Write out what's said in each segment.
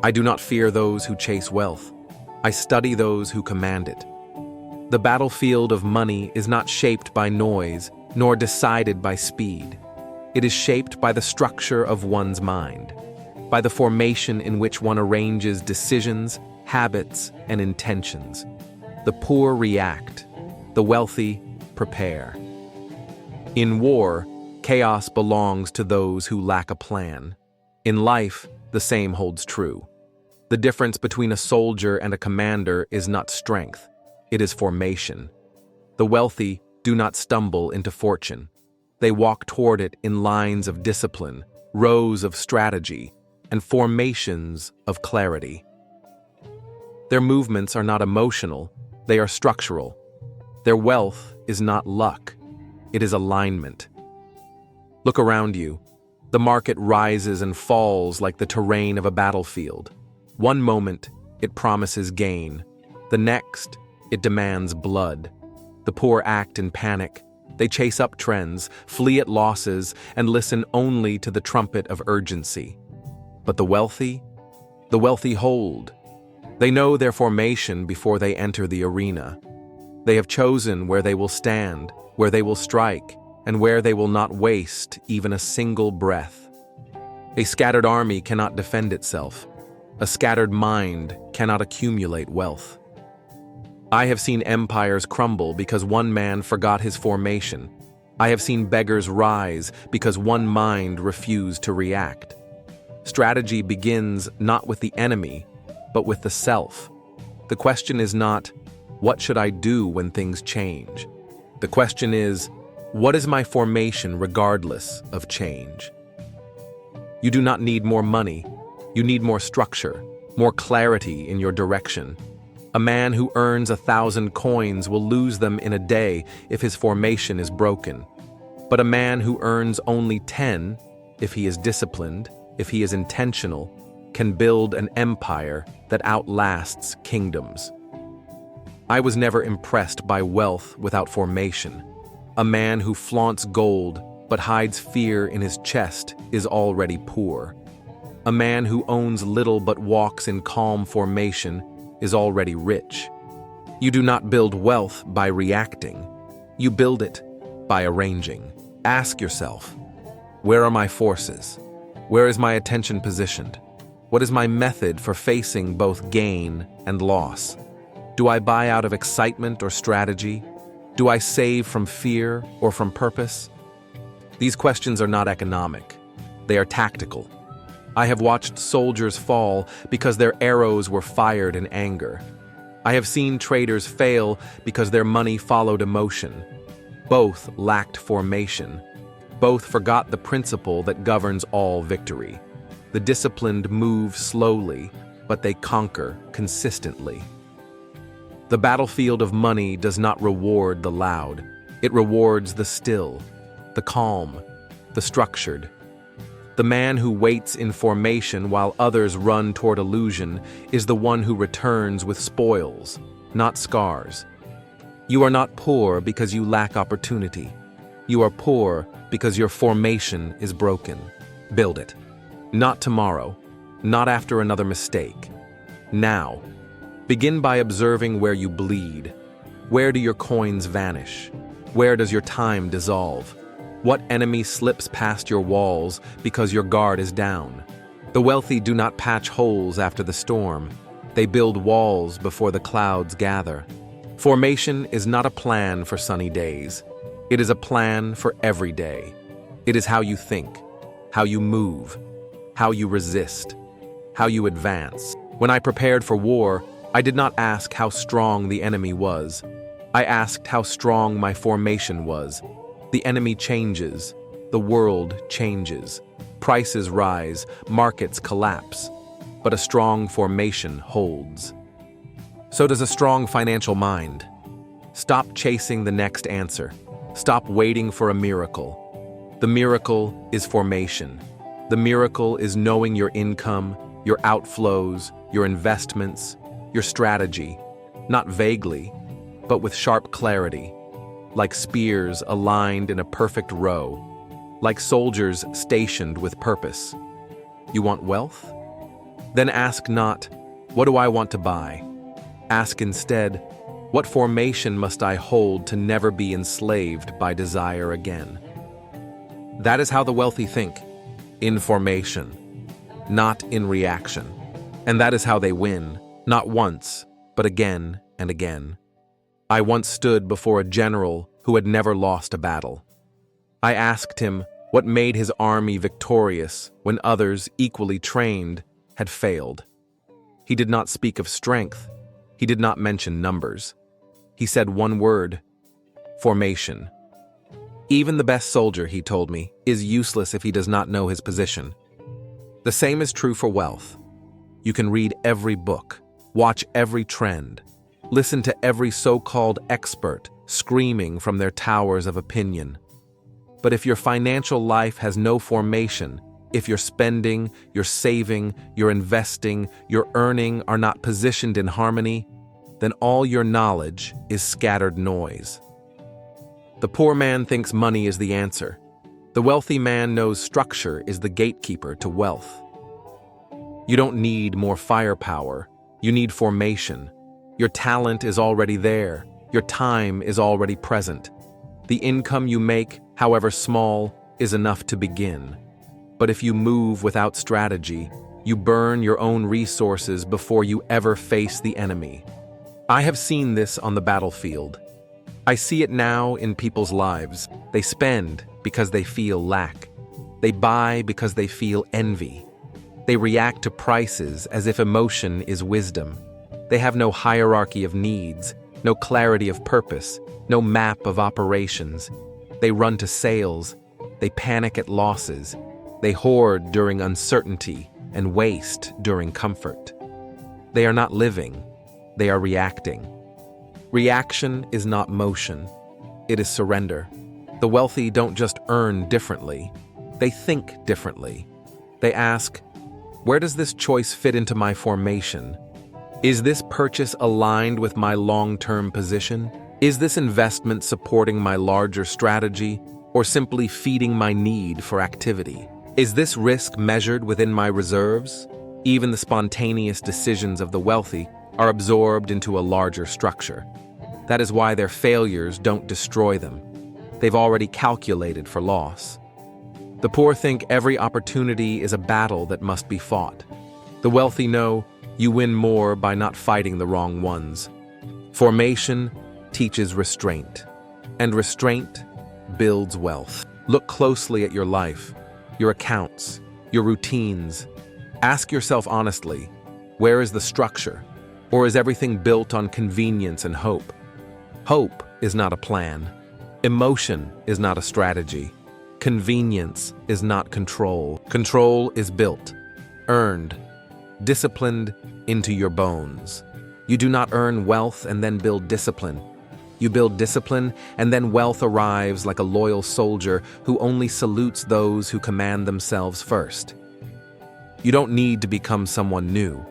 I do not fear those who chase wealth. I study those who command it. The battlefield of money is not shaped by noise, nor decided by speed. It is shaped by the structure of one's mind, by the formation in which one arranges decisions, habits, and intentions. The poor react, the wealthy prepare. In war, chaos belongs to those who lack a plan. In life, the same holds true. The difference between a soldier and a commander is not strength, it is formation. The wealthy do not stumble into fortune. They walk toward it in lines of discipline, rows of strategy, and formations of clarity. Their movements are not emotional, they are structural. Their wealth is not luck, it is alignment. Look around you. The market rises and falls like the terrain of a battlefield. One moment, it promises gain. The next, it demands blood. The poor act in panic. They chase up trends, flee at losses, and listen only to the trumpet of urgency. But the wealthy hold. They know their formation before they enter the arena. They have chosen where they will stand, where they will strike, and where they will not waste even a single breath. A scattered army cannot defend itself. A scattered mind cannot accumulate wealth. I have seen empires crumble because one man forgot his formation. I have seen beggars rise because one mind refused to react. Strategy begins not with the enemy, but with the self. The question is not, what should I do when things change? The question is, what is my formation regardless of change? You do not need more money. You need more structure, more clarity in your direction. A man who earns 1,000 coins will lose them in a day if his formation is broken. But a man who earns only 10, if he is disciplined, if he is intentional, can build an empire that outlasts kingdoms. I was never impressed by wealth without formation. A man who flaunts gold but hides fear in his chest is already poor. A man who owns little but walks in calm formation is already rich. You do not build wealth by reacting. You build it by arranging. Ask yourself, where are my forces? Where is my attention positioned? What is my method for facing both gain and loss? Do I buy out of excitement or strategy? Do I save from fear or from purpose? These questions are not economic. They are tactical. I have watched soldiers fall because their arrows were fired in anger. I have seen traders fail because their money followed emotion. Both lacked formation. Both forgot the principle that governs all victory. The disciplined move slowly, but they conquer consistently. The battlefield of money does not reward the loud. It rewards the still, the calm, the structured. The man who waits in formation while others run toward illusion is the one who returns with spoils, not scars. You are not poor because you lack opportunity. You are poor because your formation is broken. Build it. Not tomorrow, not after another mistake. Now. Begin by observing where you bleed. Where do your coins vanish? Where does your time dissolve? What enemy slips past your walls because your guard is down? The wealthy do not patch holes after the storm. They build walls before the clouds gather. Formation is not a plan for sunny days. It is a plan for every day. It is how you think, how you move, how you resist, how you advance. When I prepared for war, I did not ask how strong the enemy was. I asked how strong my formation was. The enemy changes. The world changes. Prices rise. Markets collapse. But a strong formation holds. So does a strong financial mind. Stop chasing the next answer. Stop waiting for a miracle. The miracle is formation. The miracle is knowing your income, your outflows, your investments, your strategy, not vaguely, but with sharp clarity. Like spears aligned in a perfect row, like soldiers stationed with purpose. You want wealth? Then ask not, "What do I want to buy?" Ask instead, "What formation must I hold to never be enslaved by desire again?" That is how the wealthy think, in formation, not in reaction. And that is how they win, not once, but again and again. I once stood before a general who had never lost a battle. I asked him what made his army victorious when others, equally trained, had failed. He did not speak of strength. He did not mention numbers. He said one word: formation. Even the best soldier, he told me, is useless if he does not know his position. The same is true for wealth. You can read every book, watch every trend, listen to every so-called expert screaming from their towers of opinion. But if your financial life has no formation, if your spending, your saving, your investing, your earning are not positioned in harmony, then all your knowledge is scattered noise. The poor man thinks money is the answer. The wealthy man knows structure is the gatekeeper to wealth. You don't need more firepower. You need formation. Your talent is already there. Your time is already present. The income you make, however small, is enough to begin. But if you move without strategy, you burn your own resources before you ever face the enemy. I have seen this on the battlefield. I see it now in people's lives. They spend because they feel lack. They buy because they feel envy. They react to prices as if emotion is wisdom. They have no hierarchy of needs, no clarity of purpose, no map of operations. They run to sales. They panic at losses. They hoard during uncertainty and waste during comfort. They are not living. They are reacting. Reaction is not motion. It is surrender. The wealthy don't just earn differently. They think differently. They ask, where does this choice fit into my formation? Is this purchase aligned with my long-term position? Is this investment supporting my larger strategy or simply feeding my need for activity? Is this risk measured within my reserves? Even the spontaneous decisions of the wealthy are absorbed into a larger structure. That is why their failures don't destroy them. They've already calculated for loss. The poor think every opportunity is a battle that must be fought. The wealthy know you win more by not fighting the wrong ones. Formation teaches restraint, and restraint builds wealth. Look closely at your life, your accounts, your routines. Ask yourself honestly, where is the structure? Or is everything built on convenience and hope? Hope is not a plan. Emotion is not a strategy. Convenience is not control. Control is built, earned, disciplined into your bones. You do not earn wealth and then build discipline. You build discipline, and then wealth arrives like a loyal soldier who only salutes those who command themselves first. You don't need to become someone new.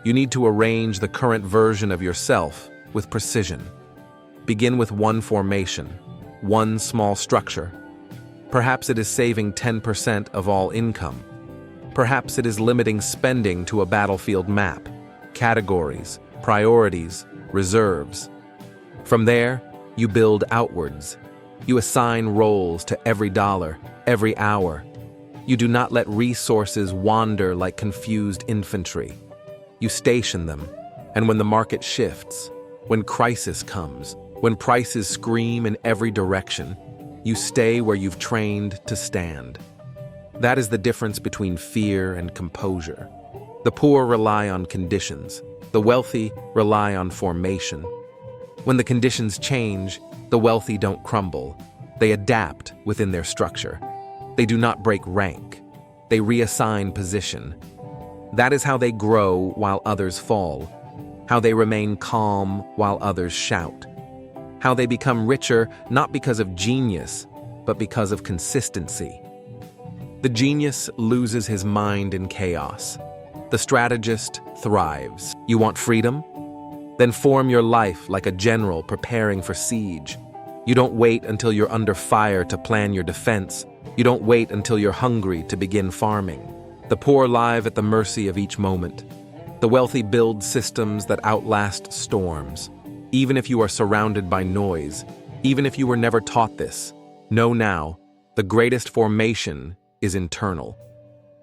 You need to arrange the current version of yourself with precision. Begin with one formation, one small structure. Perhaps it is saving 10% of all income. Perhaps it is limiting spending to a battlefield map, categories, priorities, reserves. From there, you build outwards. You assign roles to every dollar, every hour. You do not let resources wander like confused infantry. You station them, and when the market shifts, when crisis comes, when prices scream in every direction, you stay where you've trained to stand. That is the difference between fear and composure. The poor rely on conditions. The wealthy rely on formation. When the conditions change, the wealthy don't crumble. They adapt within their structure. They do not break rank. They reassign position. That is how they grow while others fall, how they remain calm while others shout, how they become richer not because of genius, but because of consistency. The genius loses his mind in chaos. The strategist thrives. You want freedom? Then form your life like a general preparing for siege. You don't wait until you're under fire to plan your defense. You don't wait until you're hungry to begin farming. The poor live at the mercy of each moment. The wealthy build systems that outlast storms. Even if you are surrounded by noise, even if you were never taught this, know now, the greatest formation is internal.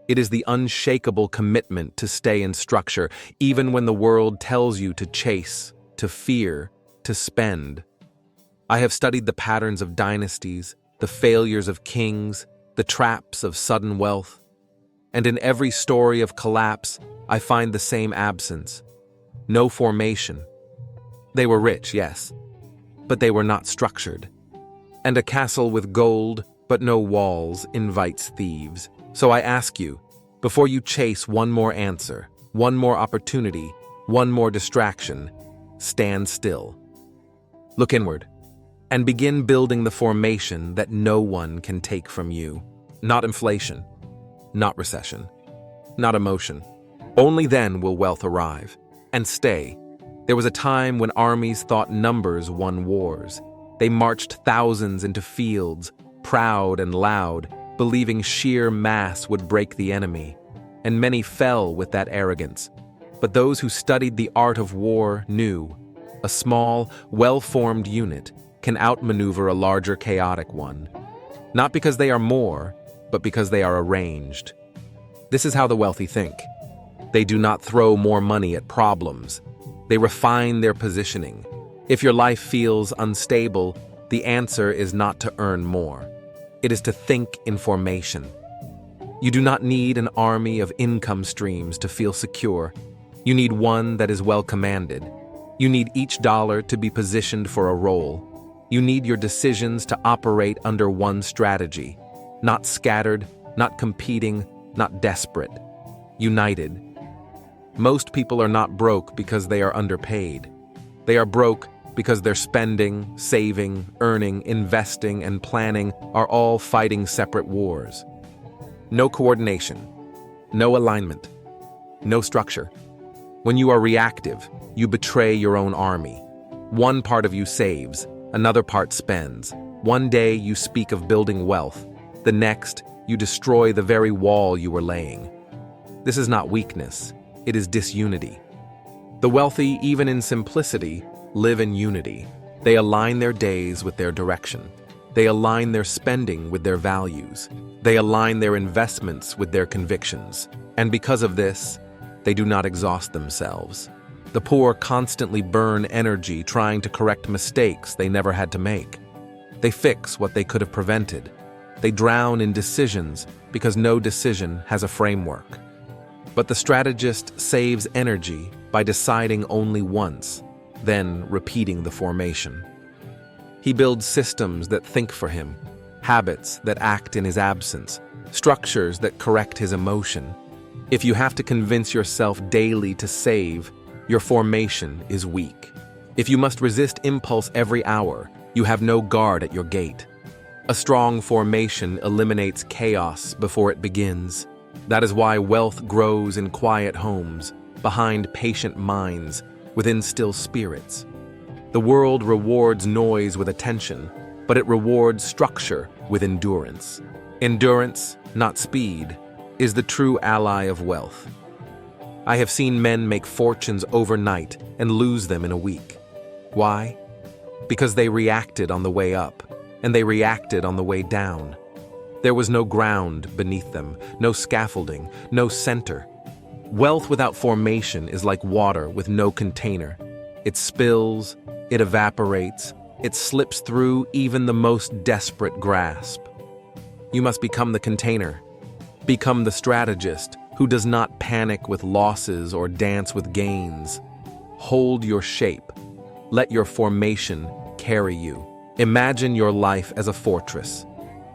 It is the unshakable commitment to stay in structure, even when the world tells you to chase, to fear, to spend. I have studied the patterns of dynasties, the failures of kings, the traps of sudden wealth. And in every story of collapse, I find the same absence. No formation. They were rich, yes, but they were not structured. And a castle with gold, but no walls, invites thieves. So I ask you, before you chase one more answer, one more opportunity, one more distraction, stand still. Look inward, and begin building the formation that no one can take from you. Not inflation, not recession, not emotion. Only then will wealth arrive. And stay. There was a time when armies thought numbers won wars. They marched thousands into fields, proud and loud, believing sheer mass would break the enemy. And many fell with that arrogance. But those who studied the art of war knew a small, well-formed unit can outmaneuver a larger chaotic one. Not because they are more, but because they are arranged. This is how the wealthy think. They do not throw more money at problems. They refine their positioning. If your life feels unstable, the answer is not to earn more. It is to think in formation. You do not need an army of income streams to feel secure. You need one that is well commanded. You need each dollar to be positioned for a role. You need your decisions to operate under one strategy. Not scattered, not competing, not desperate. United. Most people are not broke because they are underpaid. They are broke because their spending, saving, earning, investing, and planning are all fighting separate wars. No coordination, no alignment, no structure. When you are reactive, you betray your own army. One part of you saves, another part spends. One day you speak of building wealth. The next, you destroy the very wall you were laying. This is not weakness, it is disunity. The wealthy, even in simplicity, live in unity. They align their days with their direction. They align their spending with their values. They align their investments with their convictions. And because of this, they do not exhaust themselves. The poor constantly burn energy trying to correct mistakes they never had to make. They fix what they could have prevented. They drown in decisions because no decision has a framework. But the strategist saves energy by deciding only once, then repeating the formation. He builds systems that think for him, habits that act in his absence, structures that correct his emotion. If you have to convince yourself daily to save, your formation is weak. If you must resist impulse every hour, you have no guard at your gate. A strong formation eliminates chaos before it begins. That is why wealth grows in quiet homes, behind patient minds, within still spirits. The world rewards noise with attention, but it rewards structure with endurance. Endurance, not speed, is the true ally of wealth. I have seen men make fortunes overnight and lose them in a week. Why? Because they reacted on the way up, and they reacted on the way down. There was no ground beneath them, no scaffolding, no center. Wealth without formation is like water with no container. It spills, it evaporates, it slips through even the most desperate grasp. You must become the container. Become the strategist who does not panic with losses or dance with gains. Hold your shape. Let your formation carry you. Imagine your life as a fortress.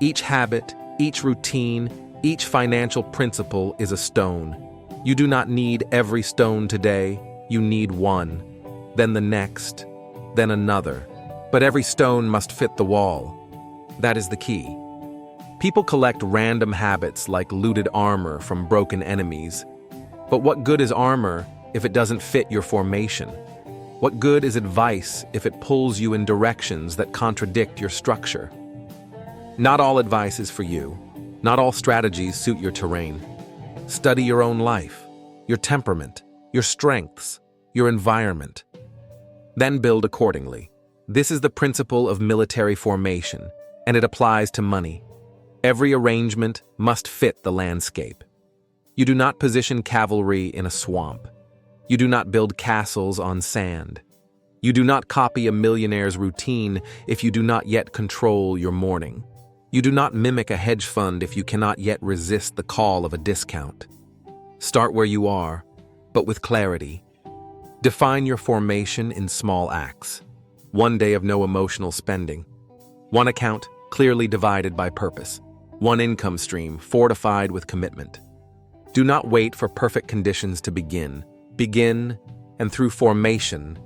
Each habit, each routine, each financial principle is a stone. You do not need every stone today, you need one, then the next, then another. But every stone must fit the wall. That is the key. People collect random habits like looted armor from broken enemies. But what good is armor if it doesn't fit your formation? What good is advice if it pulls you in directions that contradict your structure? Not all advice is for you. Not all strategies suit your terrain. Study your own life, your temperament, your strengths, your environment. Then build accordingly. This is the principle of military formation, and it applies to money. Every arrangement must fit the landscape. You do not position cavalry in a swamp. You do not build castles on sand. You do not copy a millionaire's routine if you do not yet control your morning. You do not mimic a hedge fund if you cannot yet resist the call of a discount. Start where you are, but with clarity. Define your formation in small acts. One day of no emotional spending. One account clearly divided by purpose. One income stream fortified with commitment. Do not wait for perfect conditions to begin. Begin, and through formation,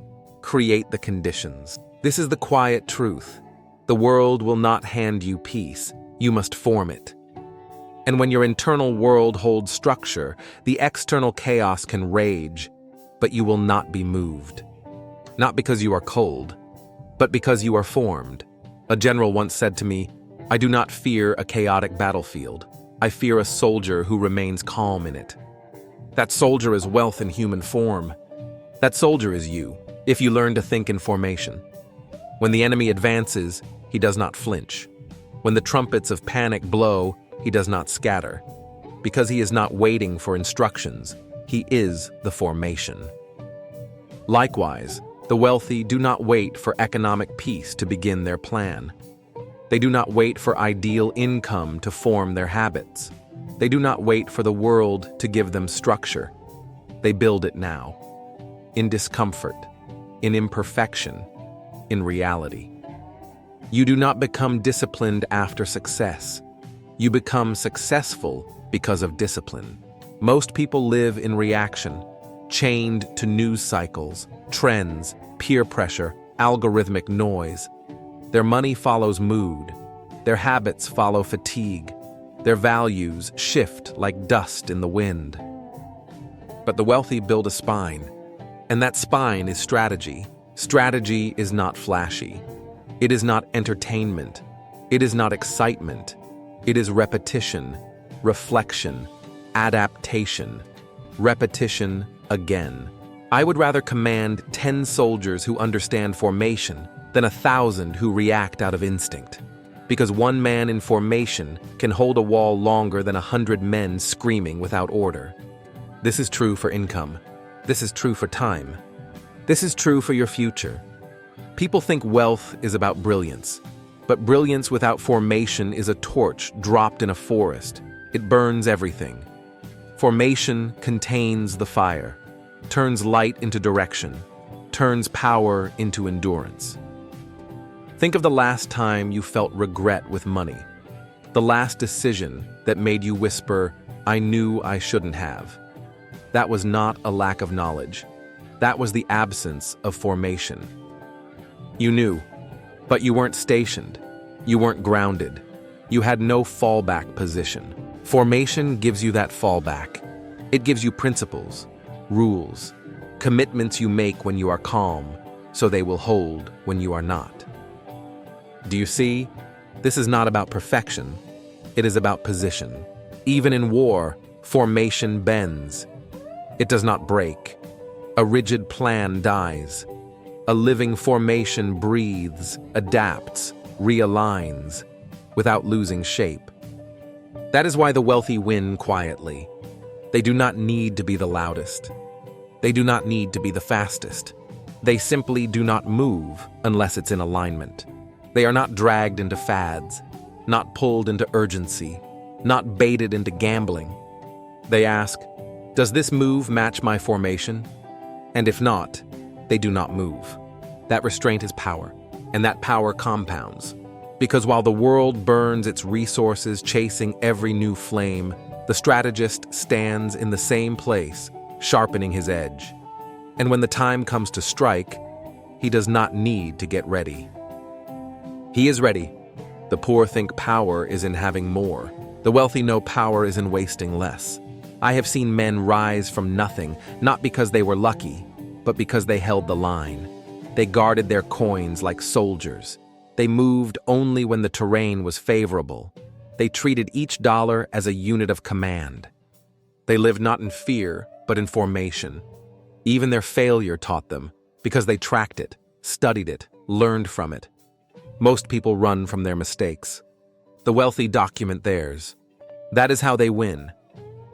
create the conditions. This is the quiet truth. The world will not hand you peace. You must form it. And when your internal world holds structure, the external chaos can rage, but you will not be moved. Not because you are cold, but because you are formed. A general once said to me, "I do not fear a chaotic battlefield. I fear a soldier who remains calm in it." That soldier is wealth in human form. That soldier is you, if you learn to think in formation. When the enemy advances, he does not flinch. When the trumpets of panic blow, he does not scatter. Because he is not waiting for instructions, he is the formation. Likewise, the wealthy do not wait for economic peace to begin their plan. They do not wait for ideal income to form their habits. They do not wait for the world to give them structure. They build it now, in discomfort, in imperfection, in reality. You do not become disciplined after success. You become successful because of discipline. Most people live in reaction, chained to news cycles, trends, peer pressure, algorithmic noise. Their money follows mood. Their habits follow fatigue. Their values shift like dust in the wind. But the wealthy build a spine, and that spine is strategy. Strategy is not flashy. It is not entertainment. It is not excitement. It is repetition, reflection, adaptation, repetition again. I would rather command 10 soldiers who understand formation than 1,000 who react out of instinct. Because one man in formation can hold a wall longer than 100 men screaming without order. This is true for income. This is true for time. This is true for your future. People think wealth is about brilliance, but brilliance without formation is a torch dropped in a forest. It burns everything. Formation contains the fire, turns light into direction, turns power into endurance. Think of the last time you felt regret with money, the last decision that made you whisper, "I knew I shouldn't have." That was not a lack of knowledge. That was the absence of formation. You knew, but you weren't stationed. You weren't grounded. You had no fallback position. Formation gives you that fallback. It gives you principles, rules, commitments you make when you are calm, so they will hold when you are not. Do you see? This is not about perfection. It is about position. Even in war, formation bends. It does not break. A rigid plan dies. A living formation breathes, adapts, realigns, without losing shape. That is why the wealthy win quietly. They do not need to be the loudest. They do not need to be the fastest. They simply do not move unless it's in alignment. They are not dragged into fads, not pulled into urgency, not baited into gambling. They ask, "Does this move match my formation?" And if not, they do not move. That restraint is power, and that power compounds. Because while the world burns its resources chasing every new flame, the strategist stands in the same place, sharpening his edge. And when the time comes to strike, he does not need to get ready. He is ready. The poor think power is in having more. The wealthy know power is in wasting less. I have seen men rise from nothing, not because they were lucky, but because they held the line. They guarded their coins like soldiers. They moved only when the terrain was favorable. They treated each dollar as a unit of command. They lived not in fear, but in formation. Even their failure taught them, because they tracked it, studied it, learned from it. Most people run from their mistakes. The wealthy document theirs. That is how they win.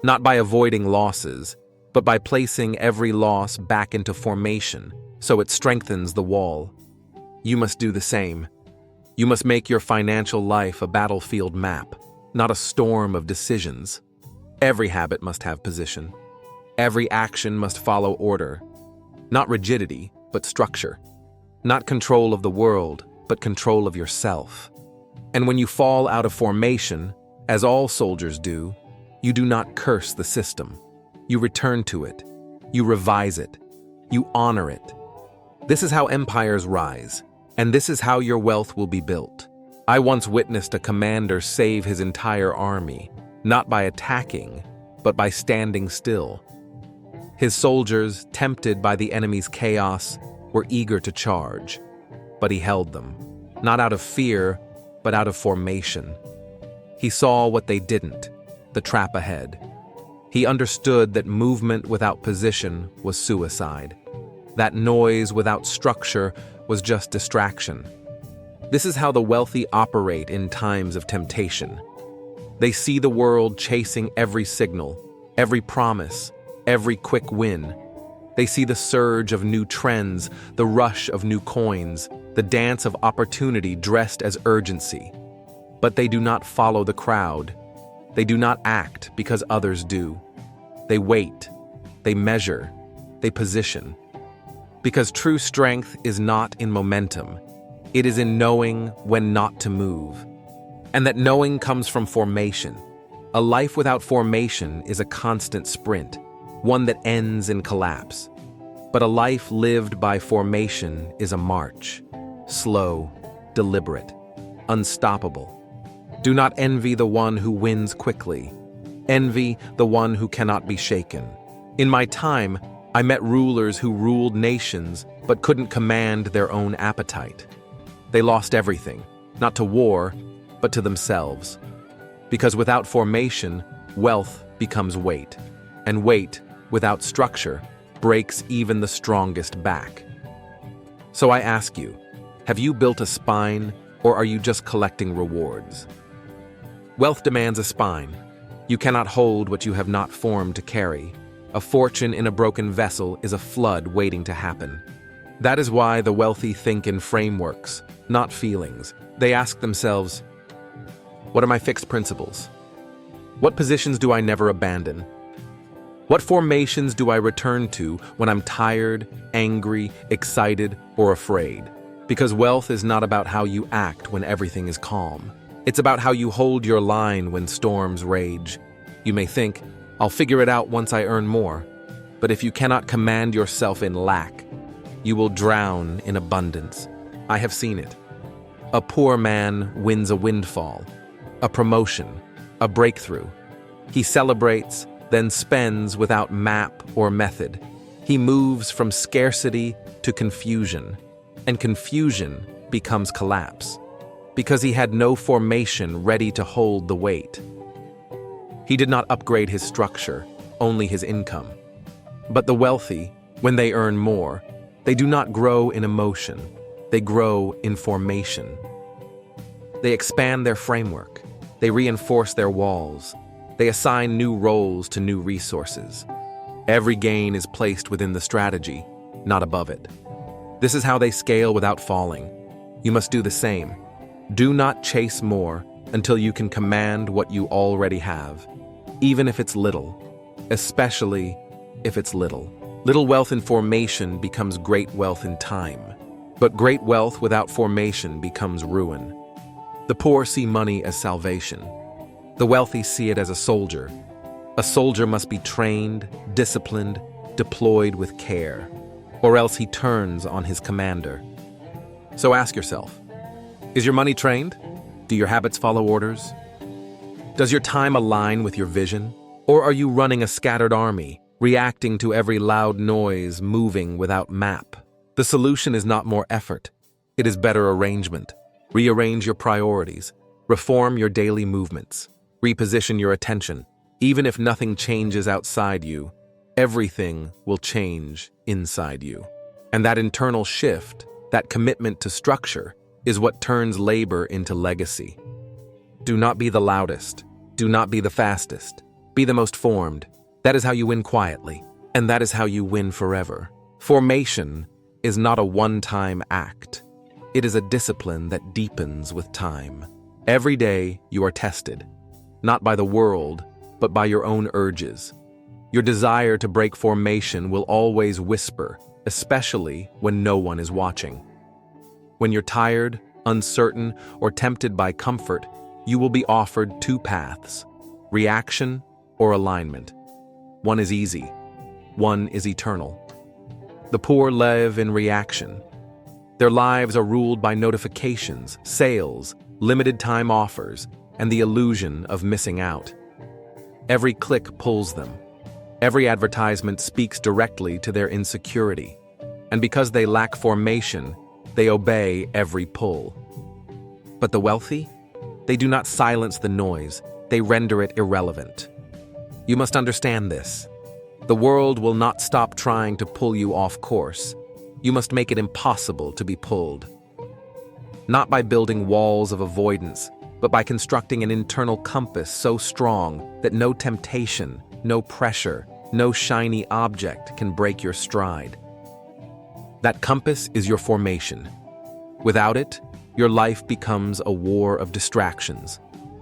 Not by avoiding losses, but by placing every loss back into formation, so it strengthens the wall. You must do the same. You must make your financial life a battlefield map, not a storm of decisions. Every habit must have position. Every action must follow order. Not rigidity, but structure. Not control of the world, but control of yourself. And when you fall out of formation, as all soldiers do, you do not curse the system. You return to it. You revise it. You honor it. This is how empires rise, and this is how your wealth will be built. I once witnessed a commander save his entire army, not by attacking, but by standing still. His soldiers, tempted by the enemy's chaos, were eager to charge, but he held them, not out of fear, but out of formation. He saw what they didn't, the trap ahead. He understood that movement without position was suicide. That noise without structure was just distraction. This is how the wealthy operate in times of temptation. They see the world chasing every signal, every promise, every quick win. They see the surge of new trends, the rush of new coins, the dance of opportunity dressed as urgency. But they do not follow the crowd. They do not act because others do. They wait, they measure, they position. Because true strength is not in momentum, it is in knowing when not to move. And that knowing comes from formation. A life without formation is a constant sprint, one that ends in collapse. But a life lived by formation is a march, slow, deliberate, unstoppable. Do not envy the one who wins quickly. Envy the one who cannot be shaken. In my time, I met rulers who ruled nations but couldn't command their own appetite. They lost everything, not to war, but to themselves. Because without formation, wealth becomes weight, and weight, without structure, breaks even the strongest back. So I ask you, have you built a spine, or are you just collecting rewards? Wealth demands a spine. You cannot hold what you have not formed to carry. A fortune in a broken vessel is a flood waiting to happen. That is why the wealthy think in frameworks, not feelings. They ask themselves, what are my fixed principles? What positions do I never abandon? What formations do I return to when I'm tired, angry, excited, or afraid? Because wealth is not about how you act when everything is calm. It's about how you hold your line when storms rage. You may think, I'll figure it out once I earn more. But if you cannot command yourself in lack, you will drown in abundance. I have seen it. A poor man wins a windfall, a promotion, a breakthrough. He celebrates, then spends without map or method. He moves from scarcity to confusion, and confusion becomes collapse, because he had no formation ready to hold the weight. He did not upgrade his structure, only his income. But the wealthy, when they earn more, they do not grow in emotion, they grow in formation. They expand their framework, they reinforce their walls, they assign new roles to new resources. Every gain is placed within the strategy, not above it. This is how they scale without falling. You must do the same. Do not chase more until you can command what you already have, even if it's little, especially if it's little. Little wealth in formation becomes great wealth in time, but great wealth without formation becomes ruin. The poor see money as salvation. The wealthy see it as a soldier. A soldier must be trained, disciplined, deployed with care, or else he turns on his commander. So ask yourself, is your money trained? Do your habits follow orders? Does your time align with your vision? Or are you running a scattered army, reacting to every loud noise, moving without map? The solution is not more effort. It is better arrangement. Rearrange your priorities. Reform your daily movements. Reposition your attention. Even if nothing changes outside you, everything will change inside you. And that internal shift, that commitment to structure, is what turns labor into legacy. Do not be the loudest. Do not be the fastest. Be the most formed. That is how you win quietly, and that is how you win forever. Formation is not a one-time act. It is a discipline that deepens with time. Every day you are tested, not by the world, but by your own urges. Your desire to break formation will always whisper, especially when no one is watching. When you're tired, uncertain, or tempted by comfort, you will be offered two paths: reaction or alignment. One is easy, one is eternal. The poor live in reaction. Their lives are ruled by notifications, sales, limited time offers, and the illusion of missing out. Every click pulls them. Every advertisement speaks directly to their insecurity. And because they lack formation, they obey every pull. But the wealthy? They do not silence the noise, they render it irrelevant. You must understand this. The world will not stop trying to pull you off course. You must make it impossible to be pulled. Not by building walls of avoidance, but by constructing an internal compass so strong that no temptation, no pressure, no shiny object can break your stride. That compass is your formation. Without it, your life becomes a war of distractions.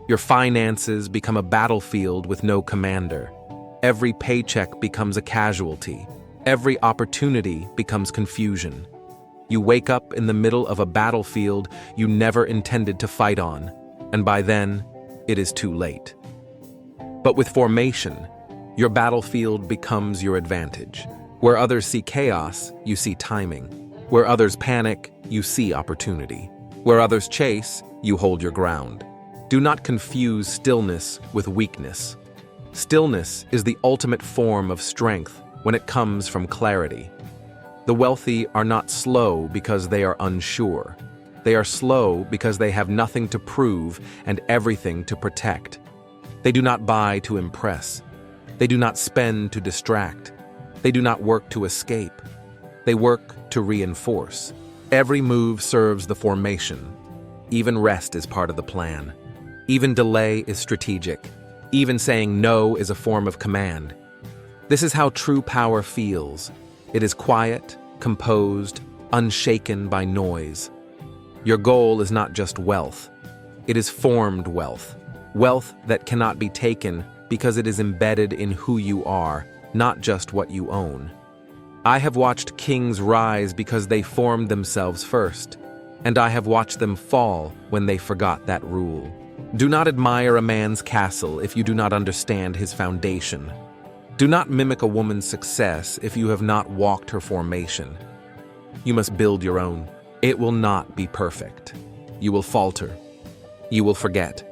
Your finances become a battlefield with no commander. Every paycheck becomes a casualty. Every opportunity becomes confusion. You wake up in the middle of a battlefield you never intended to fight on, and by then, it is too late. But with formation, your battlefield becomes your advantage. Where others see chaos, you see timing. Where others panic, you see opportunity. Where others chase, you hold your ground. Do not confuse stillness with weakness. Stillness is the ultimate form of strength when it comes from clarity. The wealthy are not slow because they are unsure. They are slow because they have nothing to prove and everything to protect. They do not buy to impress. They do not spend to distract. They do not work to escape. They work to reinforce. Every move serves the formation. Even rest is part of the plan. Even delay is strategic. Even saying no is a form of command. This is how true power feels. It is quiet, composed, unshaken by noise. Your goal is not just wealth. It is formed wealth. Wealth that cannot be taken because it is embedded in who you are, not just what you own. I have watched kings rise because they formed themselves first, and I have watched them fall when they forgot that rule. Do not admire a man's castle if you do not understand his foundation. Do not mimic a woman's success if you have not walked her formation. You must build your own. It will not be perfect. You will falter. You will forget.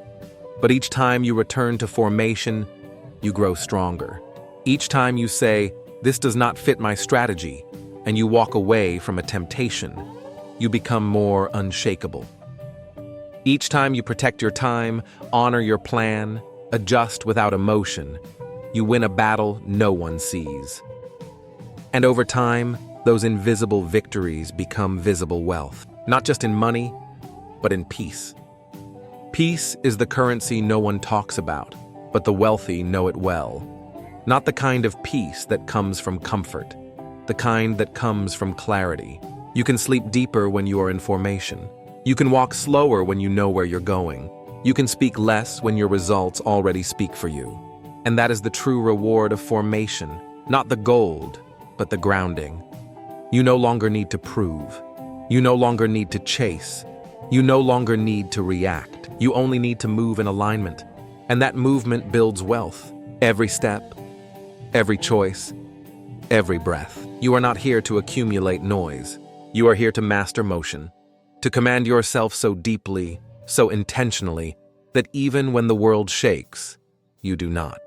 But each time you return to formation, you grow stronger. Each time you say, "This does not fit my strategy," and you walk away from a temptation, you become more unshakable. Each time you protect your time, honor your plan, adjust without emotion, you win a battle no one sees. And over time, those invisible victories become visible wealth, not just in money, but in peace. Peace is the currency no one talks about, but the wealthy know it well. Not the kind of peace that comes from comfort, the kind that comes from clarity. You can sleep deeper when you are in formation. You can walk slower when you know where you're going. You can speak less when your results already speak for you. And that is the true reward of formation, not the gold, but the grounding. You no longer need to prove. You no longer need to chase. You no longer need to react. You only need to move in alignment. And that movement builds wealth. Every step, every choice, every breath. You are not here to accumulate noise. You are here to master motion, to command yourself so deeply, so intentionally, that even when the world shakes, you do not.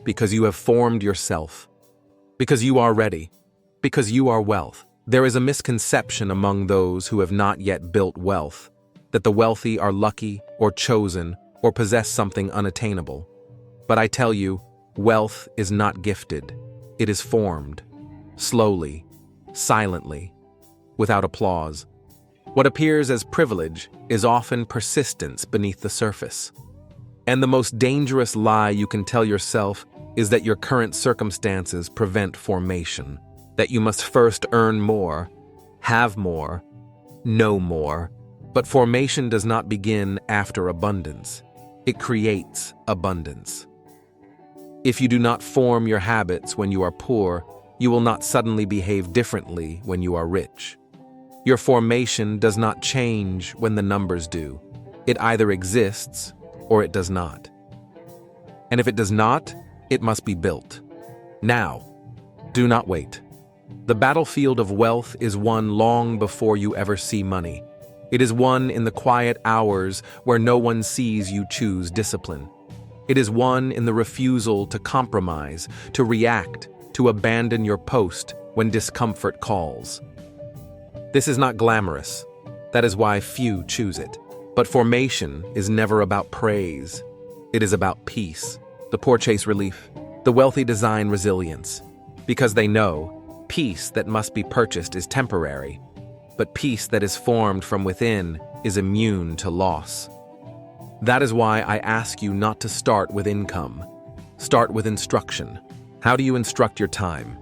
Because you have formed yourself. Because you are ready. Because you are wealth. There is a misconception among those who have not yet built wealth, that the wealthy are lucky or chosen or possess something unattainable. But I tell you, wealth is not gifted. It is formed, slowly, silently, without applause. What appears as privilege is often persistence beneath the surface. And the most dangerous lie you can tell yourself is that your current circumstances prevent formation, that you must first earn more, have more, know more. But formation does not begin after abundance. It creates abundance. If you do not form your habits when you are poor, you will not suddenly behave differently when you are rich. Your formation does not change when the numbers do. It either exists or it does not. And if it does not, it must be built. Now, do not wait. The battlefield of wealth is won long before you ever see money. It is won in the quiet hours where no one sees you choose discipline. It is won in the refusal to compromise, to react, to abandon your post when discomfort calls. This is not glamorous. That is why few choose it. But formation is never about praise. It is about peace. The poor chase relief. The wealthy design resilience. Because they know peace that must be purchased is temporary. But peace that is formed from within is immune to loss. That is why I ask you not to start with income. Start with instruction. How do you instruct your time?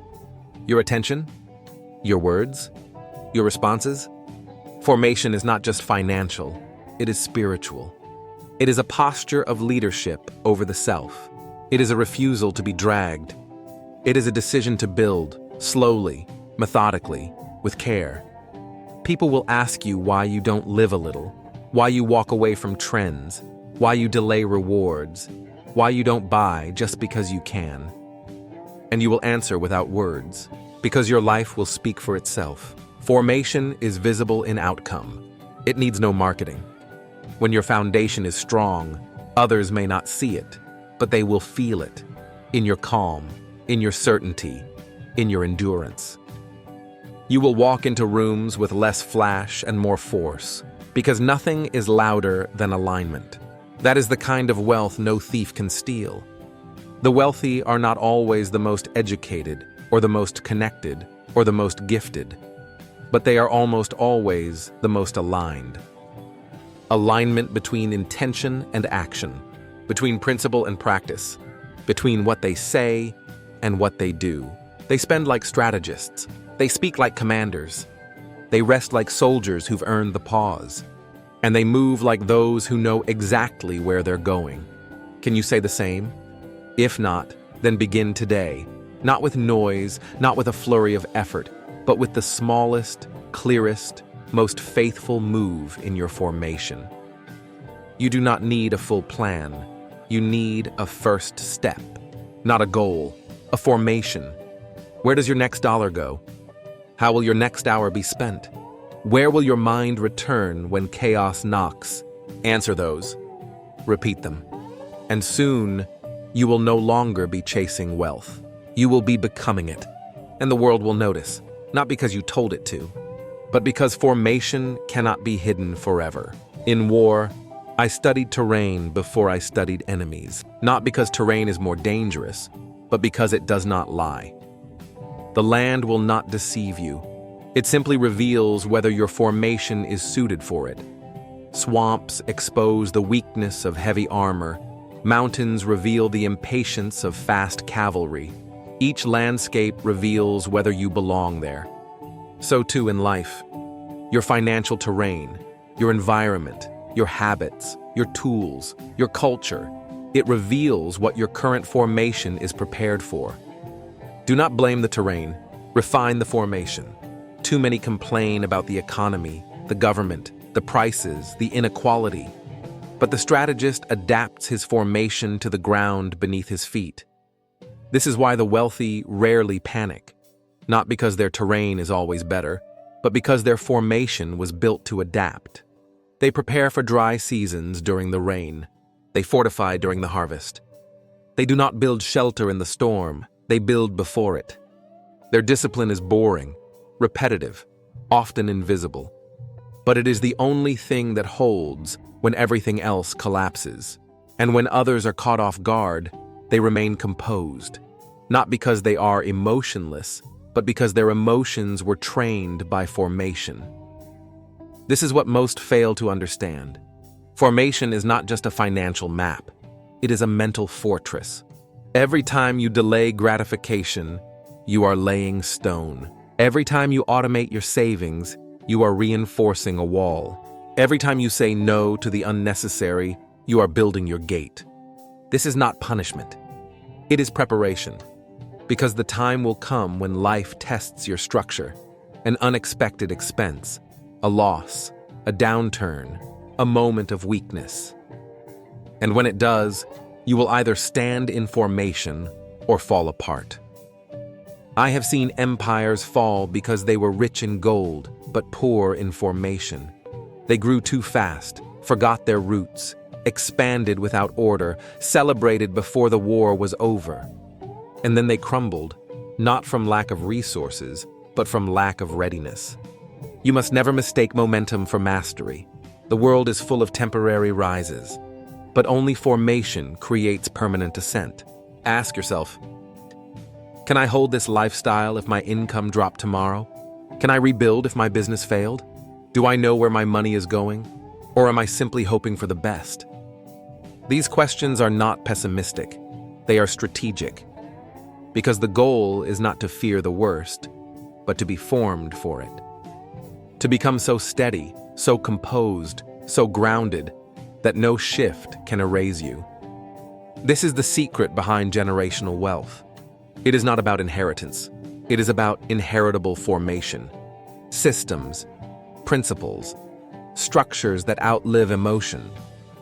Your attention? Your words? Your responses? Formation is not just financial, it is spiritual. It is a posture of leadership over the self. It is a refusal to be dragged. It is a decision to build, slowly, methodically, with care. People will ask you why you don't live a little, why you walk away from trends, why you delay rewards, why you don't buy just because you can. And you will answer without words, because your life will speak for itself. Formation is visible in outcome. It needs no marketing. When your foundation is strong, others may not see it, but they will feel it, in your calm, in your certainty, in your endurance. You will walk into rooms with less flash and more force, because nothing is louder than alignment. That is the kind of wealth no thief can steal. The wealthy are not always the most educated, or the most connected, or the most gifted, but they are almost always the most aligned. Alignment between intention and action, between principle and practice, between what they say and what they do. They spend like strategists. They speak like commanders. They rest like soldiers who've earned the pause. And they move like those who know exactly where they're going. Can you say the same? If not, then begin today. Not with noise, not with a flurry of effort, but with the smallest, clearest, most faithful move in your formation. You do not need a full plan. You need a first step, not a goal, a formation. Where does your next dollar go? How will your next hour be spent? Where will your mind return when chaos knocks? Answer those. Repeat them. And soon, you will no longer be chasing wealth. You will be becoming it. And the world will notice, not because you told it to, but because formation cannot be hidden forever. In war, I studied terrain before I studied enemies, not because terrain is more dangerous, but because it does not lie. The land will not deceive you. It simply reveals whether your formation is suited for it. Swamps expose the weakness of heavy armor. Mountains reveal the impatience of fast cavalry. Each landscape reveals whether you belong there. So too in life. Your financial terrain, your environment, your habits, your tools, your culture, it reveals what your current formation is prepared for. Do not blame the terrain, refine the formation. Too many complain about the economy, the government, the prices, the inequality. But the strategist adapts his formation to the ground beneath his feet. This is why the wealthy rarely panic, not because their terrain is always better, but because their formation was built to adapt. They prepare for dry seasons during the rain. They fortify during the harvest. They do not build shelter in the storm, they build before it. Their discipline is boring, repetitive, often invisible. But it is the only thing that holds when everything else collapses. And when others are caught off guard, they remain composed, not because they are emotionless, but because their emotions were trained by formation. This is what most fail to understand. Formation is not just a financial map. It is a mental fortress. Every time you delay gratification, you are laying stone. Every time you automate your savings, you are reinforcing a wall. Every time you say no to the unnecessary, you are building your gate. This is not punishment. It is preparation. Because the time will come when life tests your structure. An unexpected expense, a loss, a downturn, a moment of weakness. And when it does, you will either stand in formation or fall apart. I have seen empires fall because they were rich in gold, but poor in formation. They grew too fast, forgot their roots, expanded without order, celebrated before the war was over. And then they crumbled, not from lack of resources, but from lack of readiness. You must never mistake momentum for mastery. The world is full of temporary rises, but only formation creates permanent ascent. Ask yourself, can I hold this lifestyle if my income dropped tomorrow? Can I rebuild if my business failed? Do I know where my money is going? Or am I simply hoping for the best? These questions are not pessimistic. They are strategic. Because the goal is not to fear the worst, but to be formed for it. To become so steady, so composed, so grounded, that no shift can erase you. This is the secret behind generational wealth. It is not about inheritance. It is about inheritable formation. Systems, principles, structures that outlive emotion.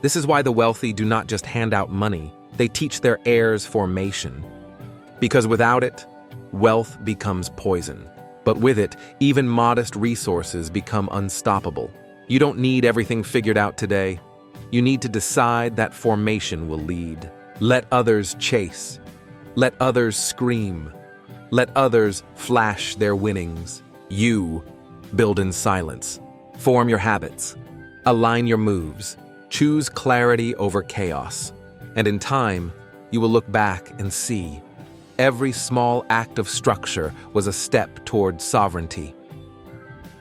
This is why the wealthy do not just hand out money, they teach their heirs formation. Because without it, wealth becomes poison. But with it, even modest resources become unstoppable. You don't need everything figured out today. You need to decide that formation will lead. Let others chase. Let others scream. Let others flash their winnings. You build in silence. Form your habits. Align your moves. Choose clarity over chaos. And in time, you will look back and see every small act of structure was a step toward sovereignty.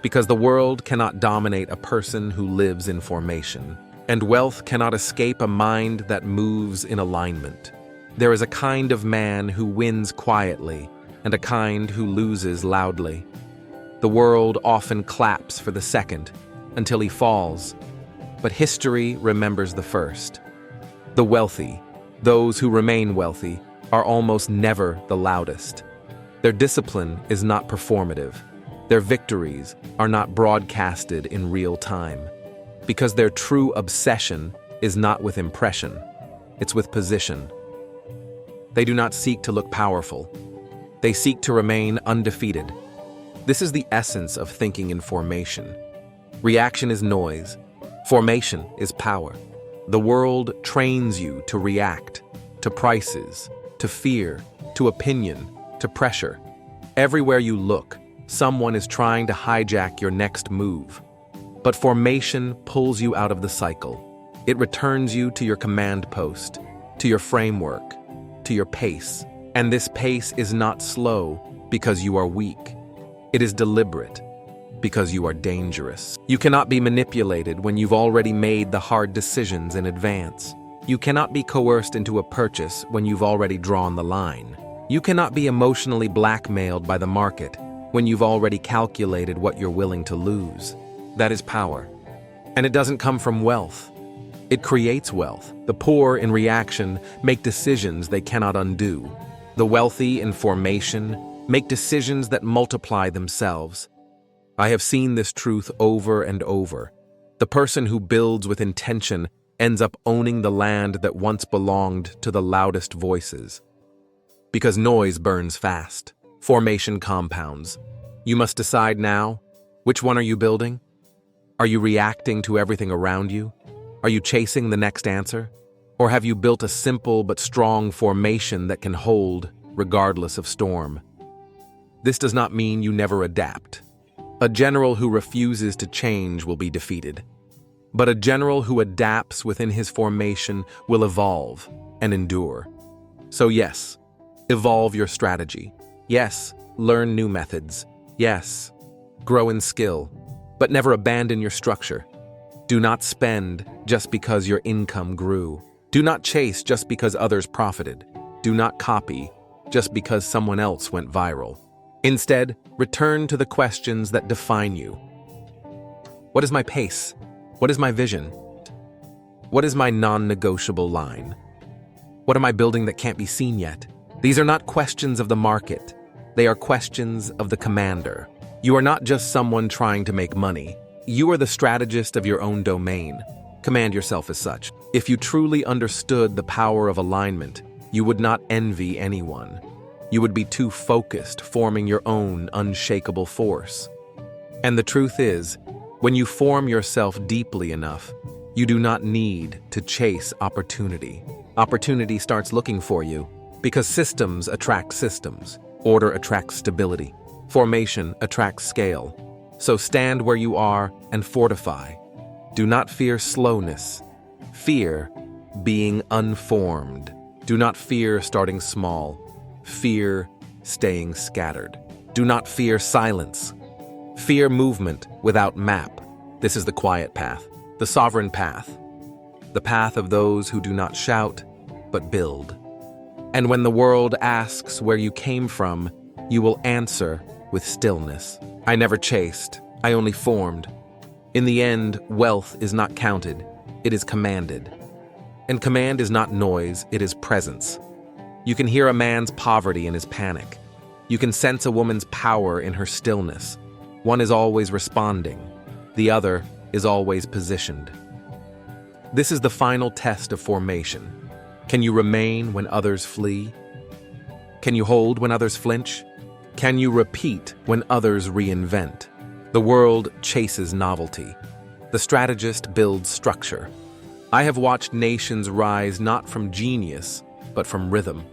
Because the world cannot dominate a person who lives in formation, and wealth cannot escape a mind that moves in alignment. There is a kind of man who wins quietly, and a kind who loses loudly. The world often claps for the second, until he falls, but history remembers the first. The wealthy, those who remain wealthy, are almost never the loudest. Their discipline is not performative. Their victories are not broadcasted in real time, because their true obsession is not with impression, it's with position. They do not seek to look powerful. They seek to remain undefeated. This is the essence of thinking in formation. Reaction is noise. Formation is power. The world trains you to react, to prices, to fear, to opinion, to pressure. Everywhere you look, someone is trying to hijack your next move. But formation pulls you out of the cycle. It returns you to your command post, to your framework, to your pace. And this pace is not slow because you are weak. It is deliberate because you are dangerous. You cannot be manipulated when you've already made the hard decisions in advance. You cannot be coerced into a purchase when you've already drawn the line. You cannot be emotionally blackmailed by the market when you've already calculated what you're willing to lose. That is power. And it doesn't come from wealth. It creates wealth. The poor, in reaction, make decisions they cannot undo. The wealthy, in formation, make decisions that multiply themselves. I have seen this truth over and over. The person who builds with intention ends up owning the land that once belonged to the loudest voices. Because noise burns fast. Formation compounds. You must decide now, which one are you building? Are you reacting to everything around you? Are you chasing the next answer? Or have you built a simple but strong formation that can hold, regardless of storm? This does not mean you never adapt. A general who refuses to change will be defeated. But a general who adapts within his formation will evolve and endure. So yes, evolve your strategy. Yes, learn new methods. Yes, grow in skill, but never abandon your structure. Do not spend just because your income grew. Do not chase just because others profited. Do not copy just because someone else went viral. Instead, return to the questions that define you. What is my pace? What is my vision? What is my non-negotiable line? What am I building that can't be seen yet? These are not questions of the market. They are questions of the commander. You are not just someone trying to make money. You are the strategist of your own domain. Command yourself as such. If you truly understood the power of alignment, you would not envy anyone. You would be too focused, forming your own unshakable force. And the truth is, when you form yourself deeply enough, you do not need to chase opportunity. Opportunity starts looking for you because systems attract systems. Order attracts stability. Formation attracts scale. So stand where you are and fortify. Do not fear slowness. Fear being unformed. Do not fear starting small. Fear staying scattered. Do not fear silence. Fear movement without map. This is the quiet path, the sovereign path, the path of those who do not shout, but build. And when the world asks where you came from, you will answer with stillness. I never chased, I only formed. In the end, wealth is not counted, it is commanded. And command is not noise, it is presence. You can hear a man's poverty in his panic. You can sense a woman's power in her stillness. One is always responding, the other is always positioned. This is the final test of formation. Can you remain when others flee? Can you hold when others flinch? Can you repeat when others reinvent? The world chases novelty. The strategist builds structure. I have watched nations rise not from genius, but from rhythm.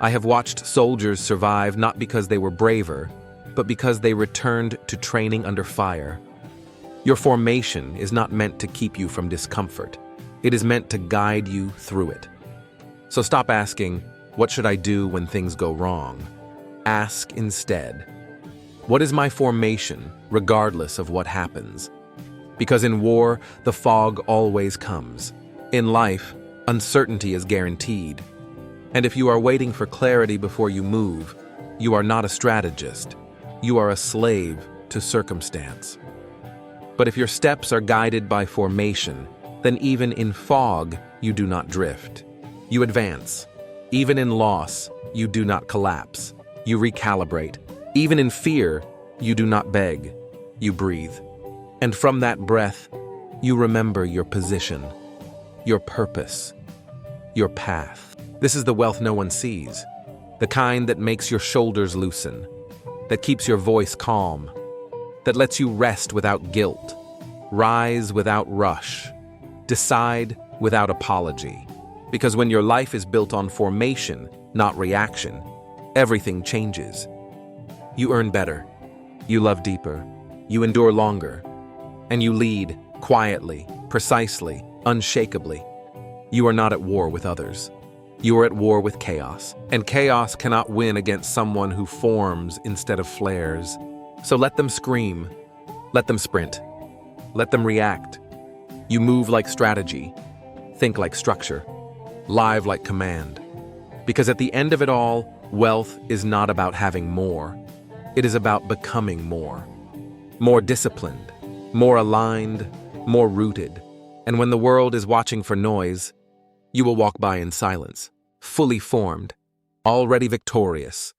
I have watched soldiers survive not because they were braver, but because they returned to training under fire. Your formation is not meant to keep you from discomfort. It is meant to guide you through it. So stop asking, what should I do when things go wrong? Ask instead, what is my formation regardless of what happens? Because in war, the fog always comes. In life, uncertainty is guaranteed. And if you are waiting for clarity before you move, you are not a strategist. You are a slave to circumstance. But if your steps are guided by formation, then even in fog, you do not drift. You advance. Even in loss, you do not collapse. You recalibrate. Even in fear, you do not beg. You breathe. And from that breath, you remember your position, your purpose, your path. This is the wealth no one sees, the kind that makes your shoulders loosen, that keeps your voice calm, that lets you rest without guilt, rise without rush, decide without apology. Because when your life is built on formation, not reaction, everything changes. You earn better, you love deeper, you endure longer, and you lead quietly, precisely, unshakably. You are not at war with others. You are at war with chaos, and chaos cannot win against someone who forms instead of flares. So let them scream, let them sprint, let them react. You move like strategy, think like structure, live like command. Because at the end of it all, wealth is not about having more. It is about becoming more. More disciplined, more aligned, more rooted. And when the world is watching for noise, you will walk by in silence, fully formed, already victorious,